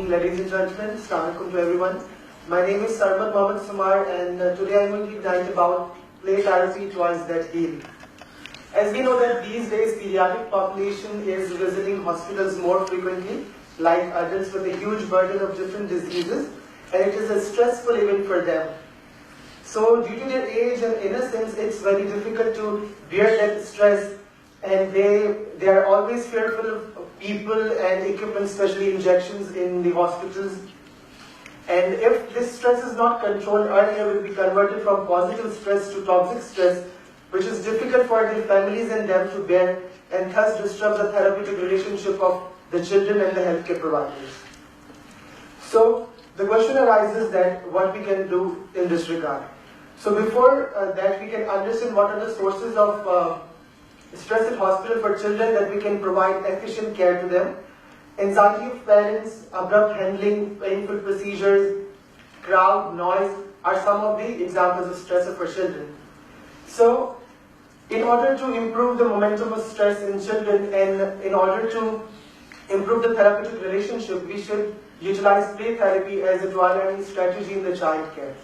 evening, ladies and gentlemen. Assalamu alaikum to everyone. My name is Sarmat Mohammed Samar, and today I'm going to be talking about play therapy toys that heal. As we know that these days pediatric population is visiting hospitals more frequently, like adults with a huge burden of different diseases, and it is a stressful event for them. So due to their age and innocence, it's very difficult to bear that stress, and they are always fearful of people and equipment, especially injections in the hospitals. And if this stress is not controlled earlier, it will be converted from positive stress to toxic stress, which is difficult for their families and them to bear, and thus disrupts the therapeutic relationship of the children and the healthcare providers. So the question arises that what we can do in this regard. So before that, we can understand what are the sources of stress at hospital for children that we can provide efficient care to them. Anxiety of parents, abrupt handling, painful procedures, crowd, noise are some of the examples of stress for children. So in order to improve the momentum of stress in children and in order to improve the therapeutic relationship, we should utilize play therapy as a dual learning strategy in the child care.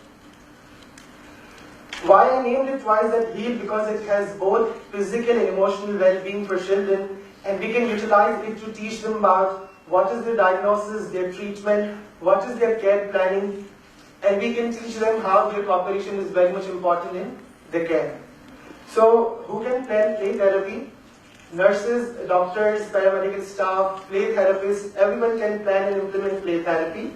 Why I named it Toys That Heal? Because it has both physical and emotional well-being for children, and we can utilize it to teach them about what is their diagnosis, their treatment, what is their care planning, and we can teach them how their cooperation is very much important in the care. So who can plan play therapy? Nurses, doctors, paramedical staff, play therapists, everyone can plan and implement play therapy.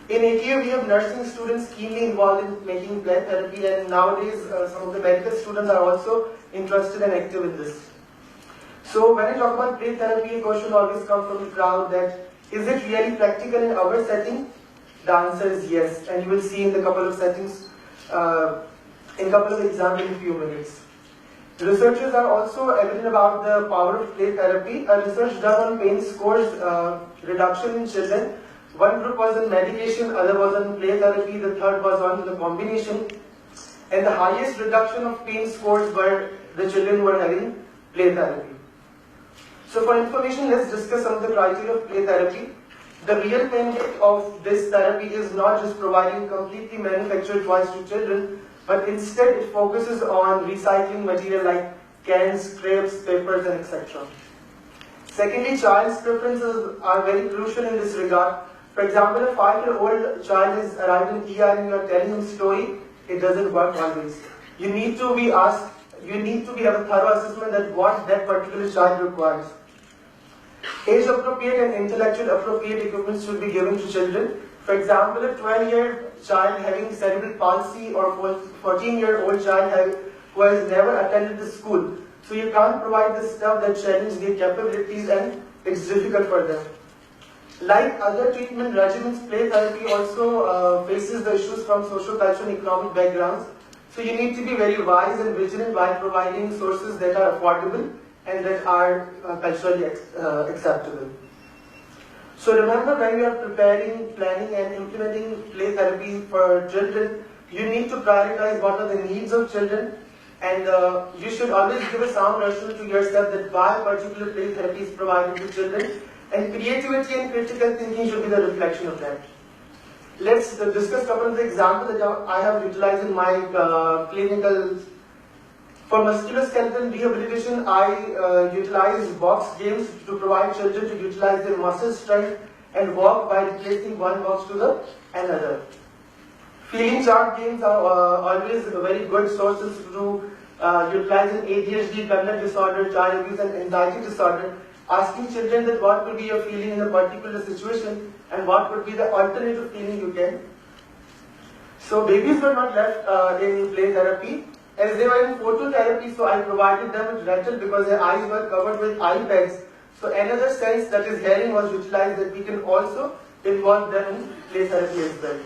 In ATU, we have nursing students keenly involved in making play therapy, and nowadays some of the medical students are also interested and active in this. So when I talk about play therapy, a question always comes from the crowd that, is it really practical in our setting? The answer is yes, and you will see in the couple of settings, in couple of examples in a few minutes. The researchers are also evident about the power of play therapy. A research done on pain scores reduction in children. One group was on medication, other was on play therapy, the third was on the combination. And the highest reduction of pain scores were the children who were having play therapy. So for information, let's discuss some of the criteria of play therapy. The real benefit of this therapy is not just providing completely manufactured toys to children, but instead it focuses on recycling material like cans, scraps, papers, and etc. Secondly, child's preferences are very crucial in this regard. For example, a 5-year-old child is arrived in ER and you are telling him a story, it doesn't work always. You need to be asked, have a thorough assessment that what that particular child requires. Age appropriate and intellectual appropriate equipment should be given to children. For example, a 12-year child having cerebral palsy or 14-year-old child who has never attended the school. So you can't provide the stuff that challenge their capabilities and it's difficult for them. Like other treatment regimens, play therapy also faces the issues from social, cultural, and economic backgrounds. So you need to be very wise and vigilant while providing sources that are affordable and that are culturally acceptable. So remember, when you are preparing, planning and implementing play therapy for children, you need to prioritize what are the needs of children, and you should always give a sound rationale to yourself that why particular play therapy is provided to children, and creativity and critical thinking should be the reflection of that. Let's discuss a couple of the examples that I have utilized in my clinical. For musculoskeletal rehabilitation, I utilize box games to provide children to utilize their muscle strength and walk by replacing one box to the another. Feeling chart games are always very good sources to utilize in ADHD, conduct disorder, child abuse and anxiety disorder, asking children that what would be your feeling in a particular situation and what would be the alternative feeling you can. So babies were not left in play therapy. As they were in phototherapy, so I provided them with rental because their eyes were covered with eye bags. So another sense, that is hearing, was utilized, that we can also involve them in play therapy as well.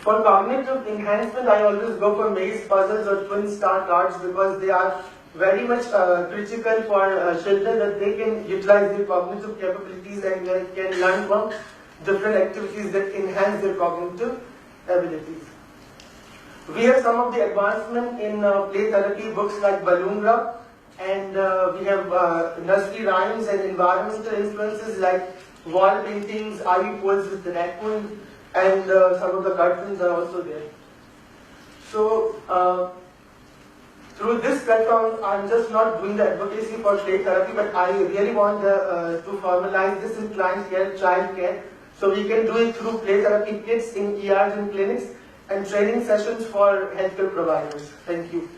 For cognitive enhancement, I always go for maze puzzles or twin star cards because they are very much critical for children, that they can utilize their cognitive capabilities and they can learn from different activities that enhance their cognitive abilities. We have some of the advancement in play therapy books like Balloon Rub, and we have nursery rhymes and environmental influences like wall paintings, ivy poles with the raccoon, and some of the curtains are also there. So through this platform, I'm just not doing the advocacy for play therapy, but I really want to formalize this in client care, child care. So we can do it through play therapy kits in ERs and clinics and training sessions for healthcare providers. Thank you.